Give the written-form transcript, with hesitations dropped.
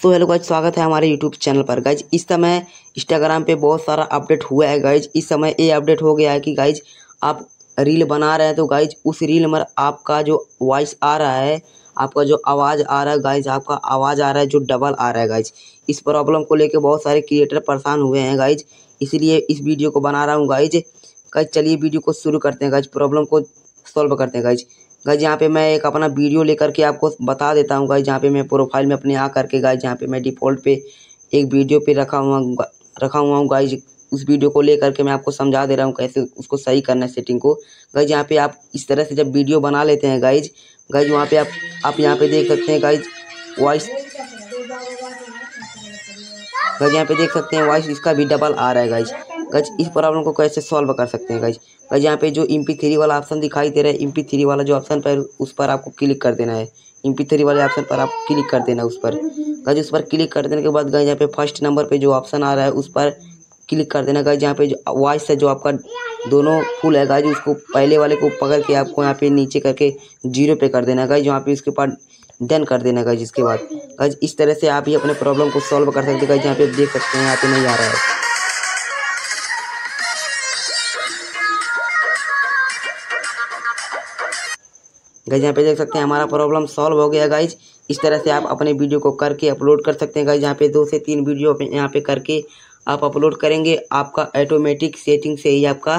तो hello guys, स्वागत है हमारे यूट्यूब चैनल पर। गाइज इस समय इंस्टाग्राम पे बहुत सारा अपडेट हुआ है। गाइज इस समय ये अपडेट हो गया है कि गाइज आप रील बना रहे हैं तो गाइज उस रील में आपका जो वॉइस आ रहा है, आपका जो आवाज़ आ रहा है गाइज, आपका आवाज़ आ रहा है जो डबल आ रहा है गाइज। इस प्रॉब्लम को लेकर बहुत सारे क्रिएटर परेशान हुए हैं गाइज, इसीलिए इस वीडियो को बना रहा हूँ गाइज। गाइज चलिए वीडियो को शुरू करते हैं गाइज, प्रॉब्लम को सॉल्व करते हैं गाइज। गाइज यहाँ पे मैं एक अपना वीडियो लेकर के आपको बता देता हूँ गाइज। यहाँ पे मैं प्रोफाइल में अपने आ करके गाइज यहाँ पे मैं डिफ़ॉल्ट पे एक वीडियो पे रखा हुआ हूँ गाइज। उस वीडियो को लेकर के मैं आपको समझा दे रहा हूँ कैसे उसको सही करना है सेटिंग को। गाइज यहाँ पे आप इस तरह से जब वीडियो बना लेते हैं गाइज वहाँ पे आप यहाँ पे देख सकते हैं गाइज वॉइस। गाइज यहाँ पे देख सकते हैं वॉइस इसका भी डबल आ रहा है गाइज। गाइज इस प्रॉब्लम को कैसे सॉल्व कर सकते हैं गाइज। गाइज यहाँ पे जो MP3 वाला ऑप्शन दिखाई दे रहा है, MP3 वाला जो ऑप्शन पर उस पर आपको क्लिक कर देना है। MP3 वाले ऑप्शन पर आप क्लिक कर देना उस पर। गाइज उस पर क्लिक कर देने के बाद गाइज यहाँ पे फर्स्ट नंबर पे जो ऑप्शन आ रहा है उस पर क्लिक कर देना। गाइज यहाँ पे जो वॉइस है जो आपका दोनों फुल है गाइज, उसको पहले वाले को पकड़ के आपको यहाँ पे नीचे करके 0 पे कर देना गाइज। यहाँ पे उसके बाद डन कर देना गाइज। इसके बाद गाइज इस तरह से आप ही अपने प्रॉब्लम को सॉल्व कर सकते हैं गाइज। यहाँ पे देख सकते हैं यहाँ पे नहीं आ रहा है। गाइज यहाँ पे देख सकते हैं हमारा प्रॉब्लम सॉल्व हो गया गाइज। इस तरह से आप अपने वीडियो को करके अपलोड कर सकते हैं गाइज। यहाँ पे 2 से 3 वीडियो यहाँ पे करके आप अपलोड करेंगे, आपका ऑटोमेटिक सेटिंग से ही आपका